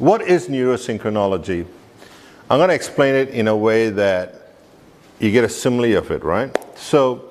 What is neuro-synchronology? I'm going to explain it in a way that you get a simile of it, right? So,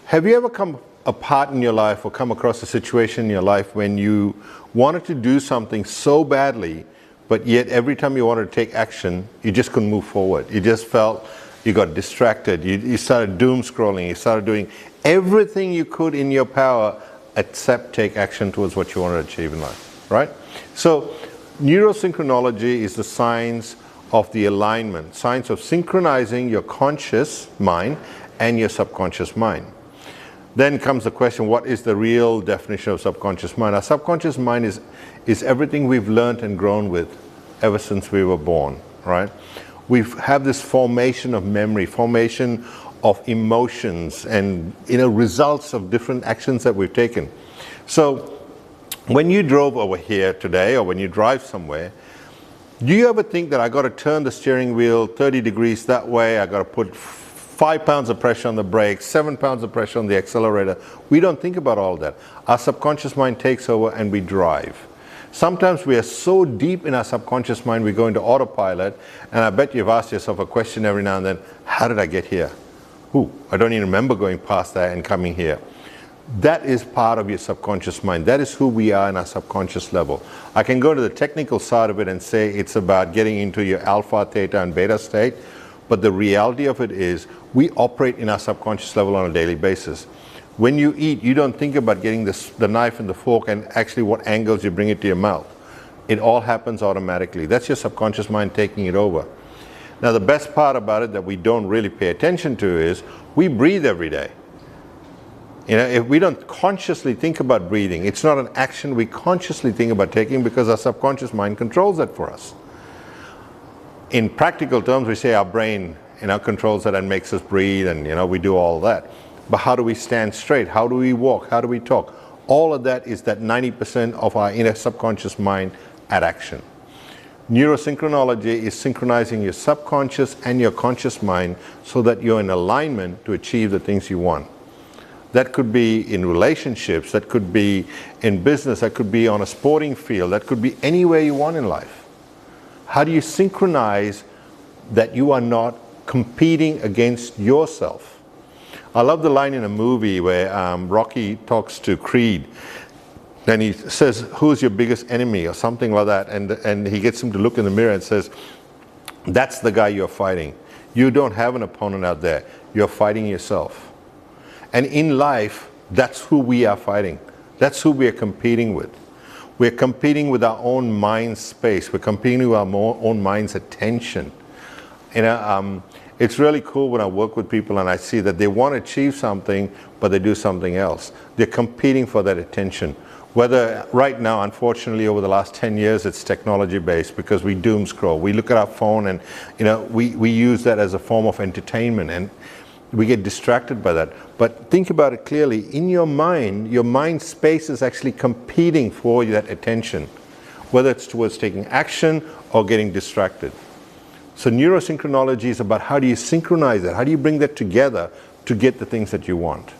have you ever come apart in your life or come across a situation in your life when you wanted to do something so badly, but yet every time you wanted to take action, you just couldn't move forward? You just felt you got distracted. You started doom scrolling. You started doing everything you could in your power except take action towards what you want to achieve in life, right? So, neuro-synchronology is the science of the alignment, science of synchronizing your conscious mind and your subconscious mind. Then comes the question, what is the real definition of subconscious mind? Our subconscious mind is everything we've learned and grown with ever since we were born, right? We have this formation of memory, formation of emotions, and results of different actions that we've taken. So when you drove over here today, or when you drive somewhere, do you ever think that I got to turn the steering wheel 30 degrees that way, I got to put 5 pounds of pressure on the brakes, 7 pounds of pressure on the accelerator? We don't think about all that. Our subconscious mind takes over and we drive. Sometimes we are so deep in our subconscious mind, we go into autopilot, and I bet you've asked yourself a question every now and then, how did I get here? I don't even remember going past that and coming here. That is part of your subconscious mind. That is who we are in our subconscious level. I can go to the technical side of it and say it's about getting into your alpha, theta, and beta state, but the reality of it is we operate in our subconscious level on a daily basis. When you eat, you don't think about getting the knife and the fork and actually what angles you bring it to your mouth. It all happens automatically. That's your subconscious mind taking it over. Now, the best part about it that we don't really pay attention to is we breathe every day. If we don't consciously think about breathing, it's not an action we consciously think about taking because our subconscious mind controls that for us. In practical terms, we say our brain controls that and makes us breathe, and we do all that. But how do we stand straight? How do we walk? How do we talk? All of that is that 90% of our inner subconscious mind at action. Neuro-synchronology is synchronizing your subconscious and your conscious mind so that you're in alignment to achieve the things you want. That could be in relationships, that could be in business, that could be on a sporting field, that could be anywhere you want in life. How do you synchronize that you are not competing against yourself? I love the line in a movie where Rocky talks to Creed, and he says, who's your biggest enemy, or something like that, and he gets him to look in the mirror and says, that's the guy you're fighting. You don't have an opponent out there, you're fighting yourself. And in life, that's who we are fighting. That's who we are competing with. We're competing with our own mind space. We're competing with our own mind's attention. It's really cool when I work with people and I see that they want to achieve something, but they do something else. They're competing for that attention. Whether right now, unfortunately, over the last 10 years, it's technology-based because we doom scroll. We look at our phone and we use that as a form of entertainment, and we get distracted by that. But think about it clearly. In your mind space is actually competing for that attention, whether it's towards taking action or getting distracted. So neuro-synchronology is about how do you synchronize that? How do you bring that together to get the things that you want?